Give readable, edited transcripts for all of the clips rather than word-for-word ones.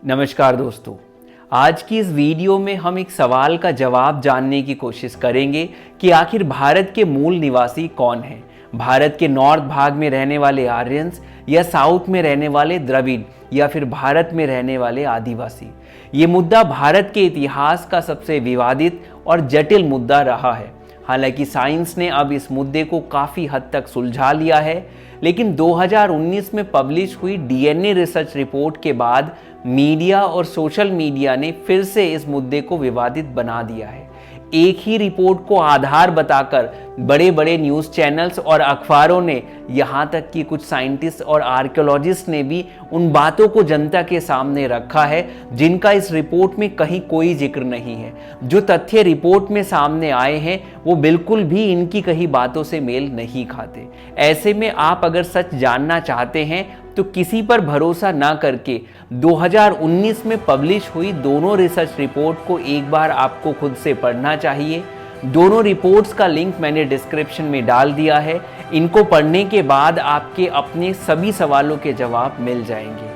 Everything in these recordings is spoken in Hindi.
नमस्कार दोस्तों, आज की इस वीडियो में हम एक सवाल का जवाब जानने की कोशिश करेंगे कि आखिर भारत के मूल निवासी कौन हैं। भारत के नॉर्थ भाग में रहने वाले आर्यंस या साउथ में रहने वाले द्रविड़ या फिर भारत में रहने वाले आदिवासी। ये मुद्दा भारत के इतिहास का सबसे विवादित और जटिल मुद्दा रहा है। हालांकि साइंस ने अब इस मुद्दे को काफ़ी हद तक सुलझा लिया है, लेकिन 2019 में पब्लिश हुई डीएनए रिसर्च रिपोर्ट के बाद मीडिया और सोशल मीडिया ने फिर से इस मुद्दे को विवादित बना दिया है। एक ही रिपोर्ट को आधार बताकर बड़े बड़े न्यूज़ चैनल्स और अखबारों ने, यहाँ तक कि कुछ साइंटिस्ट और आर्कियोलॉजिस्ट ने भी उन बातों को जनता के सामने रखा है जिनका इस रिपोर्ट में कहीं कोई जिक्र नहीं है। जो तथ्य रिपोर्ट में सामने आए हैं वो बिल्कुल भी इनकी कही बातों से मेल नहीं खाते। ऐसे में आप अगर सच जानना चाहते हैं तो किसी पर भरोसा ना करके 2019 में पब्लिश हुई दोनों रिसर्च रिपोर्ट को एक बार आपको खुद से पढ़ना चाहिए। दोनों रिपोर्ट्स का लिंक मैंने डिस्क्रिप्शन में डाल दिया है। इनको पढ़ने के बाद आपके अपने सभी सवालों के जवाब मिल जाएंगे।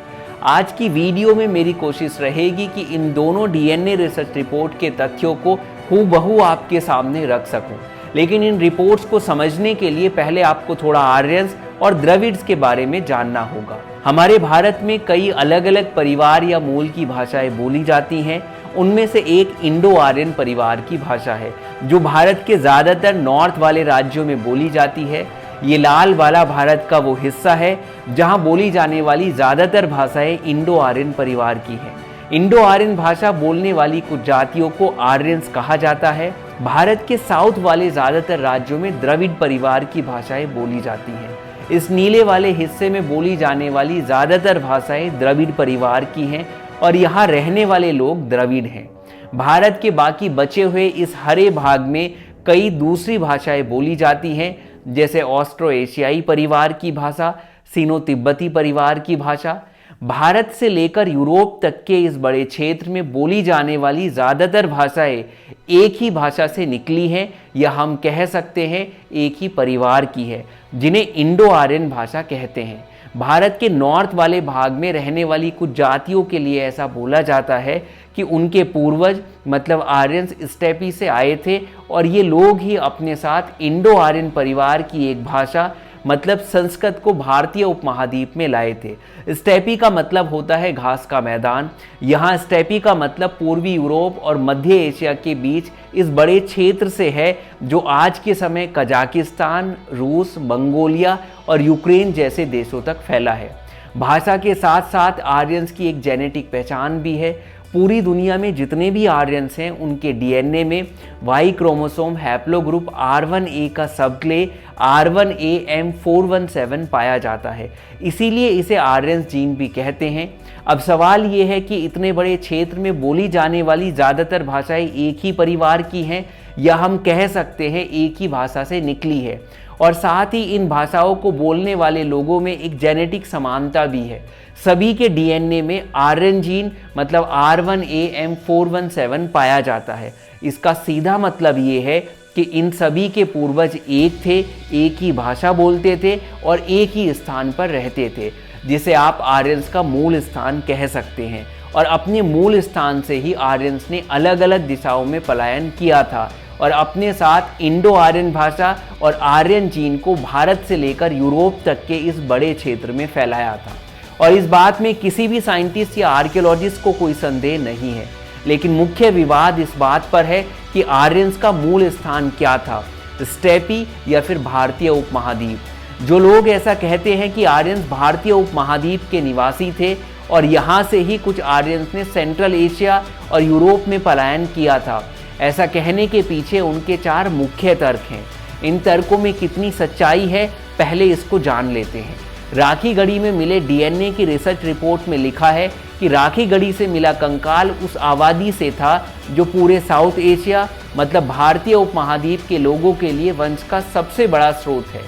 आज की वीडियो में मेरी कोशिश रहेगी कि इन दोनों डीएनए रिसर्च रिपोर्ट के तथ्यों को हूबहू आपके सामने रख सकूं। लेकिन इन रिपोर्ट्स को समझने के लिए पहले आपको थोड़ा आर्यंस और द्रविड्स के बारे में जानना होगा। हमारे भारत में कई अलग अलग परिवार या मूल की भाषाएं बोली जाती हैं। उनमें से एक इंडो आर्यन परिवार की भाषा है जो भारत के ज़्यादातर नॉर्थ वाले राज्यों में बोली जाती है। ये लाल वाला भारत का वो हिस्सा है जहां बोली जाने वाली ज़्यादातर भाषाएं इंडो आर्यन परिवार की हैं। इंडो आर्यन भाषा बोलने वाली कुछ जातियों को आर्यंस कहा जाता है। भारत के साउथ वाले ज़्यादातर राज्यों में द्रविड़ परिवार की भाषाएं बोली जाती हैं। इस नीले वाले हिस्से में बोली जाने वाली ज़्यादातर भाषाएं द्रविड़ परिवार की हैं और यहाँ रहने वाले लोग द्रविड़ हैं। भारत के बाकी बचे हुए इस हरे भाग में कई दूसरी भाषाएं बोली जाती हैं, जैसे ऑस्ट्रो एशियाई परिवार की भाषा, सीनो तिब्बती परिवार की भाषा। भारत से लेकर यूरोप तक के इस बड़े क्षेत्र में बोली जाने वाली ज़्यादातर भाषाएं एक ही भाषा से निकली हैं या हम कह सकते हैं एक ही परिवार की है, जिन्हें इंडो आर्यन भाषा कहते हैं। भारत के नॉर्थ वाले भाग में रहने वाली कुछ जातियों के लिए ऐसा बोला जाता है कि उनके पूर्वज मतलब आर्यंस स्टेपी से आए थे और ये लोग ही अपने साथ इंडो आर्यन परिवार की एक भाषा मतलब संस्कृत को भारतीय उपमहाद्वीप में लाए थे। स्टेपी का मतलब होता है घास का मैदान। यहाँ स्टेपी का मतलब पूर्वी यूरोप और मध्य एशिया के बीच इस बड़े क्षेत्र से है जो आज के समय कजाकिस्तान, रूस, मंगोलिया और यूक्रेन जैसे देशों तक फैला है। भाषा के साथ साथ आर्यंस की एक जेनेटिक पहचान भी है। पूरी दुनिया में जितने भी आर्यंस हैं उनके डीएनए में वाई क्रोमोसोम हैप्लोग्रुप R1A का सबक्ले R1AM417 पाया जाता है, इसीलिए इसे आर्यंस जीन भी कहते हैं। अब सवाल ये है कि इतने बड़े क्षेत्र में बोली जाने वाली ज़्यादातर भाषाएं एक ही परिवार की हैं या हम कह सकते हैं एक ही भाषा से निकली है, और साथ ही इन भाषाओं को बोलने वाले लोगों में एक जेनेटिक समानता भी है। सभी के डीएनए में आर्यन जीन मतलब R1AM417 पाया जाता है। इसका सीधा मतलब ये है कि इन सभी के पूर्वज एक थे, एक ही भाषा बोलते थे और एक ही स्थान पर रहते थे, जिसे आप आर्यंस का मूल स्थान कह सकते हैं। और अपने मूल स्थान से ही आर्यंस ने अलग अलग दिशाओं में पलायन किया था और अपने साथ इंडो आर्यन भाषा और आर्यन जीन को भारत से लेकर यूरोप तक के इस बड़े क्षेत्र में फैलाया था। और इस बात में किसी भी साइंटिस्ट या आर्कियोलॉजिस्ट को कोई संदेह नहीं है। लेकिन मुख्य विवाद इस बात पर है कि आर्यंस का मूल स्थान क्या था, स्टेपी या फिर भारतीय उपमहाद्वीप। जो लोग ऐसा कहते हैं कि आर्यंस भारतीय उपमहाद्वीप के निवासी थे और यहाँ से ही कुछ आर्यंस ने सेंट्रल एशिया और यूरोप में पलायन किया था, ऐसा कहने के पीछे उनके 4 मुख्य तर्क हैं। इन तर्कों में कितनी सच्चाई है, पहले इसको जान लेते हैं। राखी गढ़ी में मिले डीएनए की रिसर्च रिपोर्ट में लिखा है कि राखी गढ़ी से मिला कंकाल उस आबादी से था जो पूरे साउथ एशिया मतलब भारतीय उपमहाद्वीप के लोगों के लिए वंश का सबसे बड़ा स्रोत है।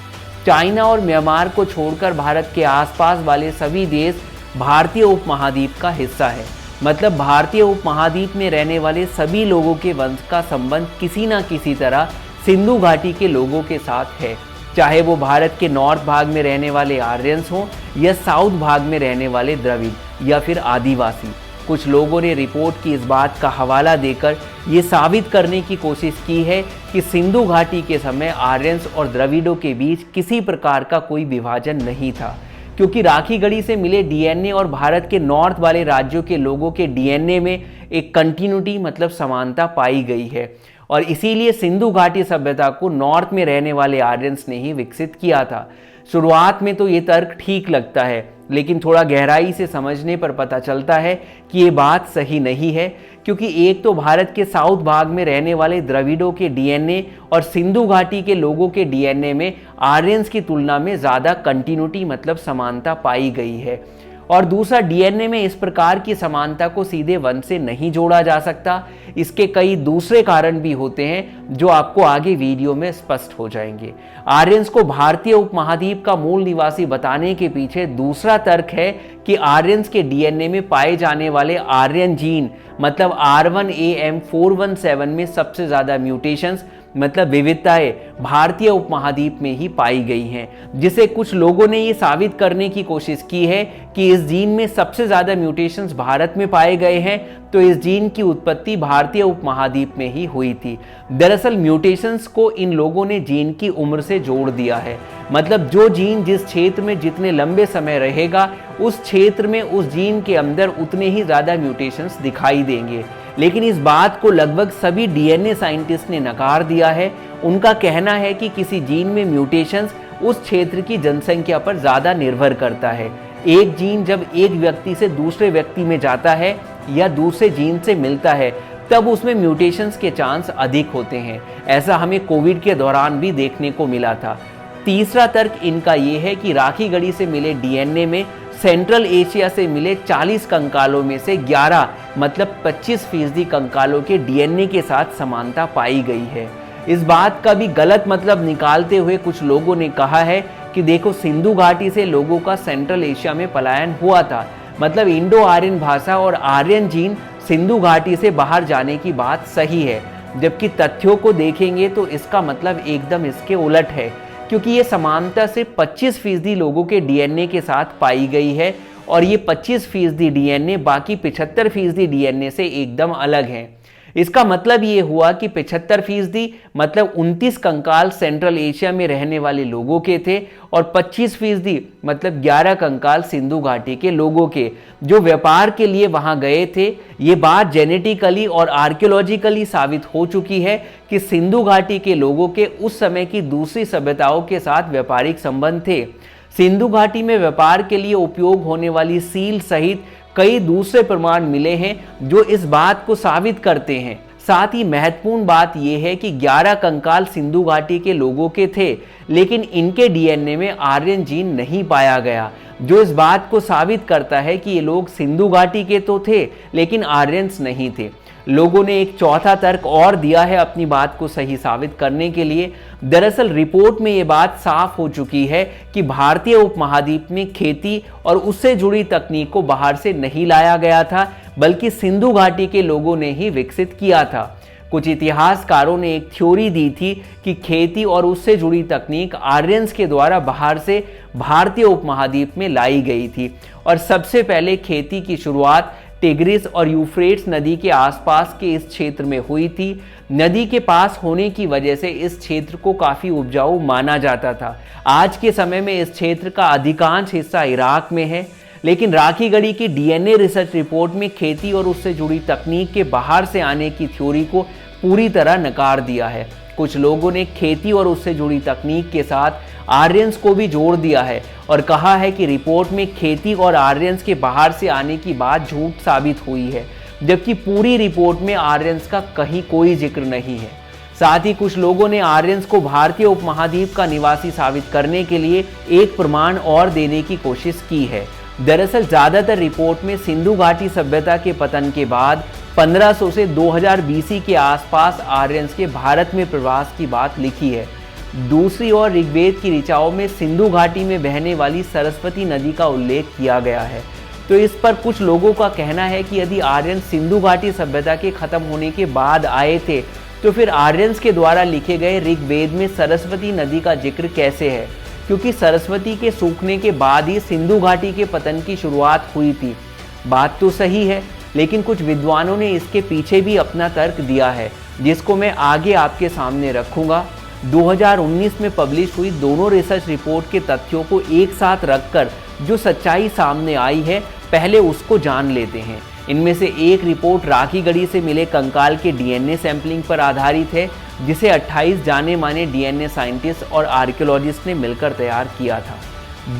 चाइना और म्यांमार को छोड़कर भारत के आसपास वाले सभी देश भारतीय उपमहाद्वीप का हिस्सा है। मतलब भारतीय उपमहाद्वीप में रहने वाले सभी लोगों के वंश का संबंध किसी न किसी तरह सिंधु घाटी के लोगों के साथ है, चाहे वो भारत के नॉर्थ भाग में रहने वाले आर्यंस हों या साउथ भाग में रहने वाले द्रविड़ या फिर आदिवासी। कुछ लोगों ने रिपोर्ट की इस बात का हवाला देकर ये साबित करने की कोशिश की है कि सिंधु घाटी के समय आर्यंस और द्रविड़ों के बीच किसी प्रकार का कोई विभाजन नहीं था, क्योंकि राखी गढ़ी से मिले डीएनए और भारत के नॉर्थ वाले राज्यों के लोगों के डीएनए में एक कंटिन्यूटी मतलब समानता पाई गई है और इसीलिए सिंधु घाटी सभ्यता को नॉर्थ में रहने वाले आर्यंस ने ही विकसित किया था। शुरुआत में तो ये तर्क ठीक लगता है, लेकिन थोड़ा गहराई से समझने पर पता चलता है कि ये बात सही नहीं है, क्योंकि एक तो भारत के साउथ भाग में रहने वाले द्रविड़ों के डीएनए और सिंधु घाटी के लोगों के डीएनए में आर्यंस की तुलना में ज़्यादा कंटिन्यूटी मतलब समानता पाई गई है, और दूसरा डीएनए में इस प्रकार की समानता को सीधे वंश से नहीं जोड़ा जा सकता। इसके कई दूसरे कारण भी होते हैं जो आपको आगे वीडियो में स्पष्ट हो जाएंगे। आर्यंस को भारतीय उपमहाद्वीप का मूल निवासी बताने के पीछे दूसरा तर्क है कि आर्यंस के डीएनए में पाए जाने वाले आर्यन जीन मतलब R1AM417 में सबसे ज्यादा म्यूटेशंस मतलब विविधताएं भारतीय उपमहाद्वीप में ही पाई गई हैं, जिसे कुछ लोगों ने ये साबित करने की कोशिश की है कि इस जीन में सबसे ज्यादा म्यूटेशंस भारत में पाए गए हैं, तो इस जीन की उत्पत्ति भारतीय उपमहाद्वीप में ही हुई थी। दरअसल म्यूटेशंस को इन लोगों ने जीन की उम्र से जोड़ दिया है, मतलब जो जीन जिस क्षेत्र में जितने लंबे समय रहेगा उस क्षेत्र में उस जीन के अंदर उतने ही ज्यादा म्यूटेशंस दिखाई देंगे। लेकिन इस बात को लगभग सभी डीएनए साइंटिस्ट ने नकार दिया है। उनका कहना है कि किसी जीन में म्यूटेशंस उस क्षेत्र की जनसंख्या पर ज़्यादा निर्भर करता है। एक जीन जब एक व्यक्ति से दूसरे व्यक्ति में जाता है या दूसरे जीन से मिलता है तब उसमें म्यूटेशंस के चांस अधिक होते हैं। ऐसा हमें कोविड के दौरान भी देखने को मिला था। तीसरा तर्क इनका ये है कि राखी गढ़ी से मिले डीएनए में सेंट्रल एशिया से मिले 40 कंकालों में से 11 मतलब 25% कंकालों के डीएनए के साथ समानता पाई गई है। इस बात का भी गलत मतलब निकालते हुए कुछ लोगों ने कहा है कि देखो सिंधु घाटी से लोगों का सेंट्रल एशिया में पलायन हुआ था, मतलब इंडो आर्यन भाषा और आर्यन जीन सिंधु घाटी से बाहर जाने की बात सही है, जबकि तथ्यों को देखेंगे तो इसका मतलब एकदम इसके उलट है, क्योंकि ये समानता सिर्फ 25% लोगों के डीएनए के साथ पाई गई है और ये 25% डीएनए बाकी 75% डीएनए से एकदम अलग हैं। इसका मतलब ये हुआ कि 75% मतलब 29 कंकाल सेंट्रल एशिया में रहने वाले लोगों के थे और 25% मतलब 11 कंकाल सिंधु घाटी के लोगों के जो व्यापार के लिए वहां गए थे। ये बात जेनेटिकली और आर्कियोलॉजिकली साबित हो चुकी है कि सिंधु घाटी के लोगों के उस समय की दूसरी सभ्यताओं के साथ व्यापारिक संबंध थे। सिंधु घाटी में व्यापार के लिए उपयोग होने वाली सील सहित कई दूसरे प्रमाण मिले हैं जो इस बात को साबित करते हैं। साथ ही महत्वपूर्ण बात यह है कि 11 कंकाल सिंधु घाटी के लोगों के थे, लेकिन इनके डीएनए में आर्यन जीन नहीं पाया गया, जो इस बात को साबित करता है कि ये लोग सिंधु घाटी के तो थे लेकिन आर्यंस नहीं थे। लोगों ने एक चौथा तर्क और दिया है अपनी बात को सही साबित करने के लिए। दरअसल रिपोर्ट में ये बात साफ हो चुकी है कि भारतीय उपमहाद्वीप में खेती और उससे जुड़ी तकनीक को बाहर से नहीं लाया गया था, बल्कि सिंधु घाटी के लोगों ने ही विकसित किया था। कुछ इतिहासकारों ने एक थ्योरी दी थी कि खेती और उससे जुड़ी तकनीक आर्यंस के द्वारा बाहर से भारतीय उपमहाद्वीप में लाई गई थी और सबसे पहले खेती की शुरुआत टिग्रिस और यूफ्रेट्स नदी के आसपास के इस क्षेत्र में हुई थी। नदी के पास होने की वजह से इस क्षेत्र को काफ़ी उपजाऊ माना जाता था। आज के समय में इस क्षेत्र का अधिकांश हिस्सा इराक में है, लेकिन राखी गढ़ी की डीएनए रिसर्च रिपोर्ट में खेती और उससे जुड़ी तकनीक के बाहर से आने की थ्योरी को पूरी तरह नकार दिया है। कुछ लोगों ने खेती और उससे जुड़ी तकनीक के साथ आर्यंस को भी जोड़ दिया है और कहा है कि रिपोर्ट में खेती और आर्यंस के बाहर से आने की बात झूठ साबित हुई है, जबकि पूरी रिपोर्ट में आर्यंस का कहीं कोई जिक्र नहीं है। साथ ही कुछ लोगों ने आर्यंस को भारतीय उपमहाद्वीप का निवासी साबित करने के लिए एक प्रमाण और देने की कोशिश की है। दरअसल ज्यादातर रिपोर्ट में सिंधु घाटी सभ्यता के पतन के बाद 1500 से 2000 बीसी के आसपास आर्यंस के भारत में प्रवास की बात लिखी है। दूसरी ओर ऋग्वेद की ऋचाओं में सिंधु घाटी में बहने वाली सरस्वती नदी का उल्लेख किया गया है। तो इस पर कुछ लोगों का कहना है कि यदि आर्यन सिंधु घाटी सभ्यता के खत्म होने के बाद आए थे तो फिर आर्यंस के द्वारा लिखे गए ऋग्वेद में सरस्वती नदी का जिक्र कैसे है, क्योंकि सरस्वती के सूखने के बाद ही सिंधु घाटी के पतन की शुरुआत हुई थी। बात तो सही है, लेकिन कुछ विद्वानों ने इसके पीछे भी अपना तर्क दिया है, जिसको मैं आगे आपके सामने रखूंगा। 2019 में पब्लिश हुई दोनों रिसर्च रिपोर्ट के तथ्यों को एक साथ रखकर जो सच्चाई सामने आई है, पहले उसको जान लेते हैं। इनमें से एक रिपोर्ट राखी गढ़ी से मिले कंकाल के डीएनए सैंपलिंग पर आधारित है, जिसे 28 जाने माने डीएनए साइंटिस्ट और आर्कियोलॉजिस्ट ने मिलकर तैयार किया था।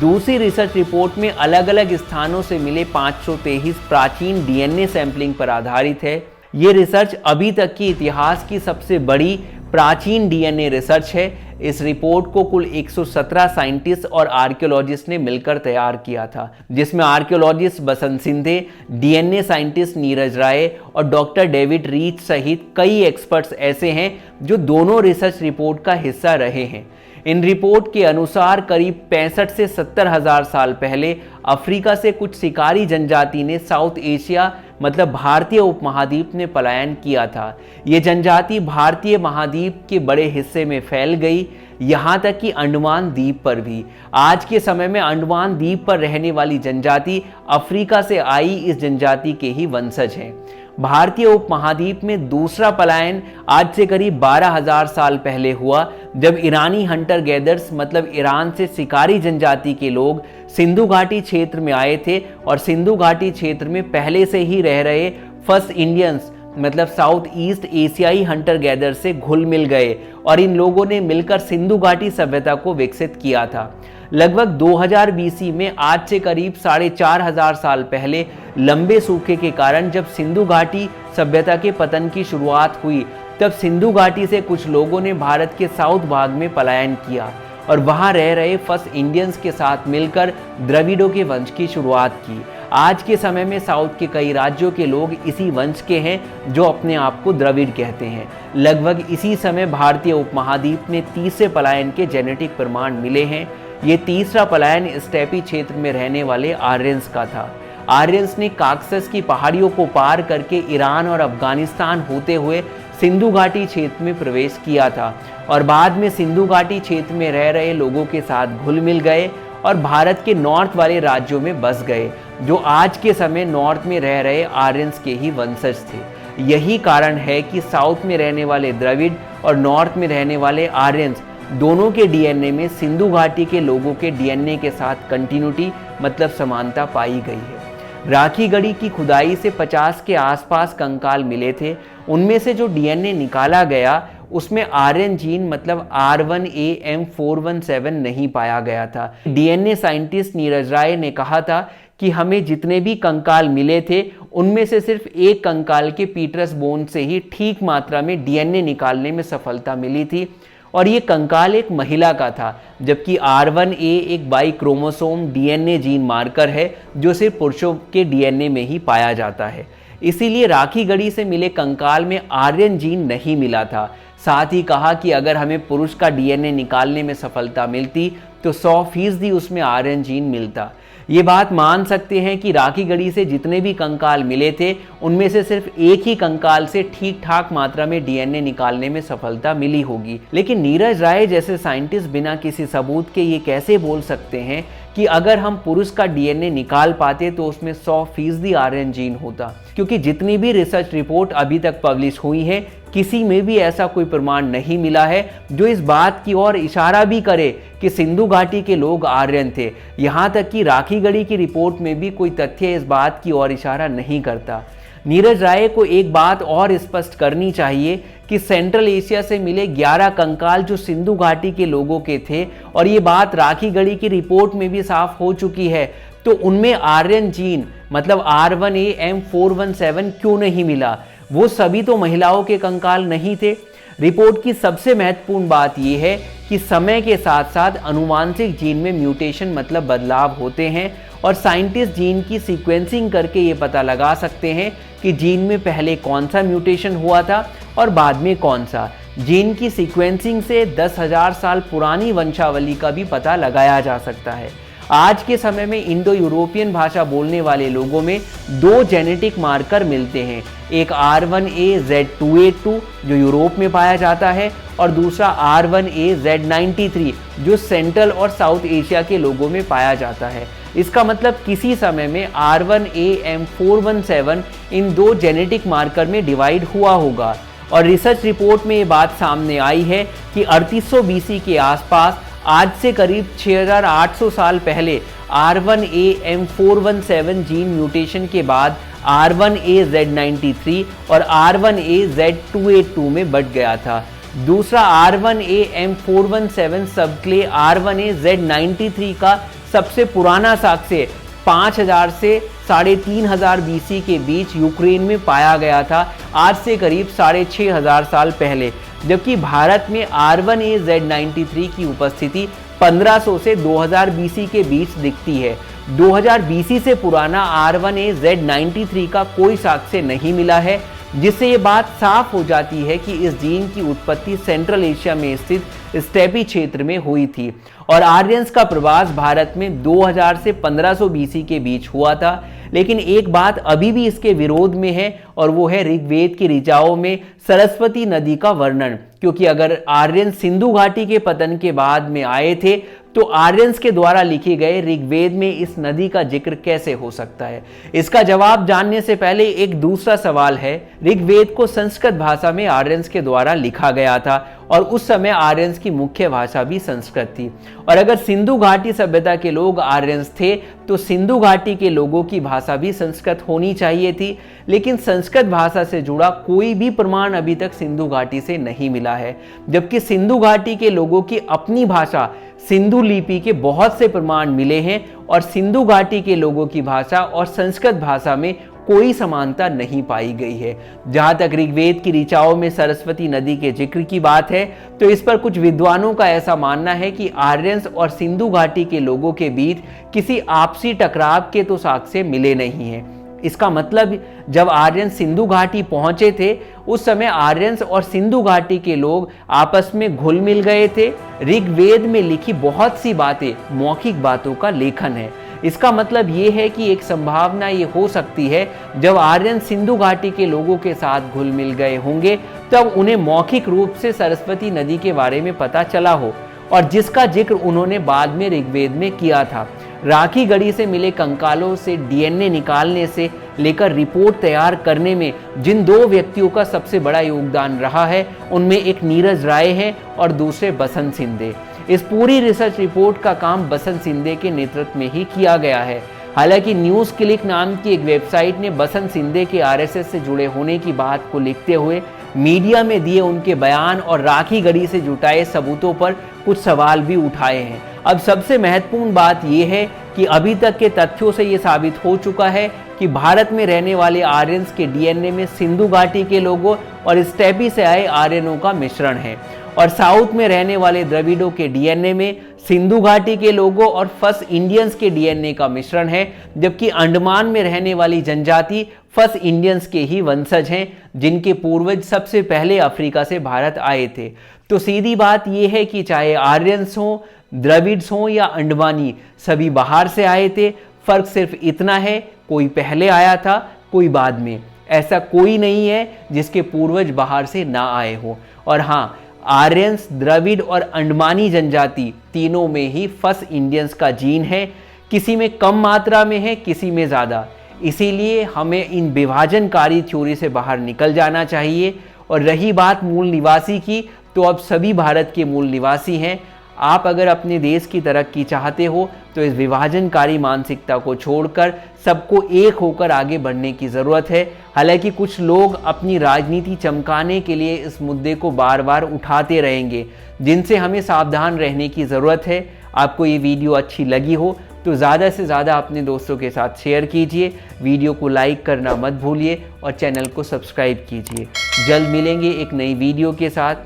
दूसरी रिसर्च रिपोर्ट में अलग अलग स्थानों से मिले 523 प्राचीन डीएनए सैंपलिंग पर आधारित है। ये रिसर्च अभी तक की इतिहास की सबसे बड़ी प्राचीन डीएनए रिसर्च है। इस रिपोर्ट को कुल 117 साइंटिस्ट और आर्कियोलॉजिस्ट ने मिलकर तैयार किया था, जिसमें आर्कियोलॉजिस्ट बसंत सिंधे, डीएनए साइंटिस्ट नीरज राय और डॉक्टर डेविड रीच सहित कई एक्सपर्ट्स ऐसे हैं जो दोनों रिसर्च रिपोर्ट का हिस्सा रहे हैं। इन रिपोर्ट के अनुसार करीब 65 से 70 हजार साल पहले अफ्रीका से कुछ शिकारी जनजाति ने साउथ एशिया मतलब भारतीय उपमहाद्वीप में पलायन किया था। ये जनजाति भारतीय महाद्वीप के बड़े हिस्से में फैल गई, यहाँ तक कि अंडमान द्वीप पर भी। आज के समय में अंडमान द्वीप पर रहने वाली जनजाति अफ्रीका से आई इस जनजाति के ही वंशज हैं। भारतीय उपमहाद्वीप में दूसरा पलायन आज से करीब 12,000 साल पहले हुआ, जब ईरानी हंटर गैदर्स मतलब ईरान से शिकारी जनजाति के लोग सिंधु घाटी क्षेत्र में आए थे और सिंधु घाटी क्षेत्र में पहले से ही रह रहे फर्स्ट इंडियंस मतलब साउथ ईस्ट एशियाई हंटर गैदर से घुल मिल गए और इन लोगों ने मिलकर सिंधु घाटी सभ्यता को विकसित किया था। लगभग 2000 बीसी में आज से करीब 4500 साल पहले लंबे सूखे के कारण जब सिंधु घाटी सभ्यता के पतन की शुरुआत हुई, तब सिंधु घाटी से कुछ लोगों ने भारत के साउथ भाग में पलायन किया और वहां रह रहे फर्स्ट इंडियंस के साथ मिलकर द्रविड़ों के वंश की शुरुआत की। आज के समय में साउथ के कई राज्यों के लोग इसी वंश के हैं जो अपने आप को द्रविड़ कहते हैं। लगभग इसी समय भारतीय उपमहाद्वीप में तीसरे पलायन के जेनेटिक प्रमाण मिले हैं। ये तीसरा पलायन स्टेपी क्षेत्र में रहने वाले आर्यंस का था। आर्यंस ने काकसस की पहाड़ियों को पार करके ईरान और अफगानिस्तान होते हुए सिंधु घाटी क्षेत्र में प्रवेश किया था और बाद में सिंधु घाटी क्षेत्र में रह रहे लोगों के साथ घुल मिल गए और भारत के नॉर्थ वाले राज्यों में बस गए, जो आज के समय नॉर्थ में रह रहे आर्यंस के ही वंशज थे। यही कारण है कि साउथ में रहने वाले द्रविड़ और नॉर्थ में रहने वाले आर्यंस दोनों के डीएनए में सिंधु घाटी के लोगों के डीएनए के साथ कंटिन्यूटी मतलब समानता पाई गई है। राखी गढ़ी की खुदाई से 50 के आसपास कंकाल मिले थे। उनमें से जो डीएनए निकाला गया उसमें आर्यन जीन मतलब R1AM417 नहीं पाया गया था। डीएनए साइंटिस्ट नीरज राय ने कहा था कि हमें जितने भी कंकाल मिले थे उनमें से सिर्फ एक कंकाल के पीटरस बोन से ही ठीक मात्रा में डीएनए निकालने में सफलता मिली थी और ये कंकाल एक महिला का था, जबकि R1A एक by chromosome DNA gene marker है जो सिर्फ पुरुषों के डीएनए में ही पाया जाता है। इसीलिए राखी गढ़ी से मिले कंकाल में आर्यन जीन नहीं मिला था। साथ ही कहा कि अगर हमें पुरुष का डीएनए निकालने में सफलता मिलती तो 100% उसमें आर्यन जीन मिलता। ये बात मान सकते हैं कि राखी गढ़ी से जितने भी कंकाल मिले थे उनमें से सिर्फ एक ही कंकाल से ठीक ठाक मात्रा में डीएनए निकालने में सफलता मिली होगी। लेकिन नीरज राय जैसे साइंटिस्ट बिना किसी सबूत के ये कैसे बोल सकते हैं कि अगर हम पुरुष का डीएनए निकाल पाते तो उसमें 100% आर्यन जीन होता, क्योंकि जितनी भी रिसर्च रिपोर्ट अभी तक पब्लिश हुई है किसी में भी ऐसा कोई प्रमाण नहीं मिला है जो इस बात की ओर इशारा भी करे कि सिंधु घाटी के लोग आर्यन थे। यहाँ तक कि राखी गढ़ी की रिपोर्ट में भी कोई तथ्य इस बात की ओर इशारा नहीं करता। नीरज राय को एक बात और स्पष्ट करनी चाहिए कि सेंट्रल एशिया से मिले 11 कंकाल जो सिंधु घाटी के लोगों के थे और ये बात राखी गढ़ी की रिपोर्ट में भी साफ हो चुकी है, तो उनमें आर्यन जीन मतलब R1AM417 क्यों नहीं मिला? वो सभी तो महिलाओं के कंकाल नहीं थे। रिपोर्ट की सबसे महत्वपूर्ण बात यह है कि समय के साथ साथ अनुवांशिक जीन में म्यूटेशन मतलब बदलाव होते हैं और साइंटिस्ट जीन की सीक्वेंसिंग करके ये पता लगा सकते हैं कि जीन में पहले कौन सा म्यूटेशन हुआ था और बाद में कौन सा। जीन की सीक्वेंसिंग से 10,000 साल पुरानी वंशावली का भी पता लगाया जा सकता है। आज के समय में इंडो यूरोपियन भाषा बोलने वाले लोगों में 2 जेनेटिक मार्कर मिलते हैं, एक R1AZ282 जो यूरोप में पाया जाता है और दूसरा R1AZ93 जो सेंट्रल और साउथ एशिया के लोगों में पाया जाता है। इसका मतलब किसी समय में R1AM417 इन 2 जेनेटिक मार्कर में डिवाइड हुआ होगा। और रिसर्च रिपोर्ट में ये बात सामने आई है कि 3800 BC के आसपास, आज से करीब 6800 साल पहले, R1AM417 जीन म्यूटेशन के बाद R1AZ93 और R1AZ282 में बढ़ गया था। दूसरा R1AM417 सबक्ले R1AZ93 का सबसे पुराना साक्ष्य 5000 से 3500 BC के बीच यूक्रेन में पाया गया था, आज से करीब 6500 साल पहले। जबकि भारत में R1AZ93 की उपस्थिति 1500 से 2000 BC के बीच दिखती है। 2000 BC से पुराना R1AZ93 का कोई साक्ष्य नहीं मिला है, जिससे ये बात साफ हो जाती है कि इस जीन की उत्पत्ति सेंट्रल एशिया में स्थित स्टेपी क्षेत्र में हुई थी और आर्यंस का प्रवास भारत में 2000 से 1500 BC के बीच हुआ था। लेकिन एक बात अभी भी इसके विरोध में है और वो है ऋग्वेद की ऋचाओं में सरस्वती नदी का वर्णन, क्योंकि अगर आर्यन सिंधु घाटी के पतन के बाद में आए थे तो आर्यंस के द्वारा लिखे गए ऋग्वेद में इस नदी का जिक्र कैसे हो सकता है। इसका जवाब जानने से पहले एक दूसरा सवाल है। ऋग्वेद को संस्कृत भाषा में आर्यंस के द्वारा लिखा गया था और उस समय आर्यंस की मुख्य भाषा भी संस्कृत थी। और अगर सिंधु घाटी सभ्यता के लोग आर्यंस थे तो सिंधु घाटी के लोगों की भाषा भी संस्कृत होनी चाहिए थी। लेकिन संस्कृत भाषा से जुड़ा कोई भी प्रमाण अभी तक सिंधु घाटी से नहीं मिला है, जबकि सिंधु घाटी के लोगों की अपनी भाषा सिंधु लिपि के बहुत से प्रमाण मिले हैं और सिंधु घाटी के लोगों की भाषा और संस्कृत भाषा में कोई समानता नहीं पाई गई है। जहां तक ऋग्वेद की ऋचाओं में सरस्वती नदी के जिक्र की बात है तो इस पर कुछ विद्वानों का ऐसा मानना है कि आर्यंस और सिंधु घाटी के लोगों के बीच किसी आपसी टकराव के तो साक्ष्य मिले नहीं हैं। इसका मतलब जब आर्यन सिंधु घाटी पहुंचे थे उस समय आर्यंस और सिंधु घाटी के लोग आपस में घुल मिल गए थे। ऋग्वेद में लिखी बहुत सी बातें मौखिक बातों का लेखन है। इसका मतलब ये है कि एक संभावना ये हो सकती है जब आर्यन सिंधु घाटी के लोगों के साथ घुल मिल गए होंगे तब उन्हें मौखिक रूप से सरस्वती नदी के बारे में पता चला हो और जिसका जिक्र उन्होंने बाद में ऋग्वेद में किया था। राखी गढ़ी से मिले कंकालों से डीएनए निकालने से लेकर रिपोर्ट तैयार करने में जिन 2 व्यक्तियों का सबसे बड़ा योगदान रहा है उनमें एक नीरज राय है और दूसरे बसंत सिंधे। इस पूरी रिसर्च रिपोर्ट का काम बसंत सिंधे के नेतृत्व में ही किया गया है। हालांकि न्यूज़ क्लिक नाम की एक वेबसाइट ने बसंत सिंधे के आरएसएस से जुड़े होने की बात को लिखते हुए मीडिया में दिए उनके बयान और राखी गढ़ी से जुटाए सबूतों पर कुछ सवाल भी उठाए हैं। अब सबसे महत्वपूर्ण बात यह है कि अभी तक के तथ्यों से ये साबित हो चुका है कि भारत में रहने वाले आर्यंस के डीएनए में सिंधु घाटी के लोगों और स्टेपी से आए आर्यनों का मिश्रण है और साउथ में रहने वाले द्रविड़ों के डीएनए में सिंधु घाटी के लोगों और फर्स्ट इंडियंस के डीएनए का मिश्रण है, जबकि अंडमान में रहने वाली जनजाति फर्स्ट इंडियंस के ही वंशज हैं जिनके पूर्वज सबसे पहले अफ्रीका से भारत आए थे। तो सीधी बात यह है कि चाहे आर्यंस हों, द्रविड्स हों या अंडमानी, सभी बाहर से आए थे। फर्क सिर्फ इतना है, कोई पहले आया था, कोई बाद में। ऐसा कोई नहीं है जिसके पूर्वज बाहर से ना आए हो। और हाँ, आर्यंस, द्रविड़ और अंडमानी जनजाति तीनों में ही फर्स्ट इंडियंस का जीन है। किसी में कम मात्रा में है, किसी में ज़्यादा। इसीलिए हमें इन विभाजनकारी थ्योरी से बाहर निकल जाना चाहिए। और रही बात मूल निवासी की, तो अब सभी भारत के मूल निवासी हैं। आप अगर अपने देश की तरक्की चाहते हो तो इस विभाजनकारी मानसिकता को छोड़कर सबको एक होकर आगे बढ़ने की ज़रूरत है। हालांकि कुछ लोग अपनी राजनीति चमकाने के लिए इस मुद्दे को बार बार उठाते रहेंगे, जिनसे हमें सावधान रहने की ज़रूरत है। आपको ये वीडियो अच्छी लगी हो तो ज़्यादा से ज़्यादा अपने दोस्तों के साथ शेयर कीजिए, वीडियो को लाइक करना मत भूलिए और चैनल को सब्सक्राइब कीजिए। जल्द मिलेंगे एक नई वीडियो के साथ।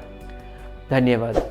धन्यवाद।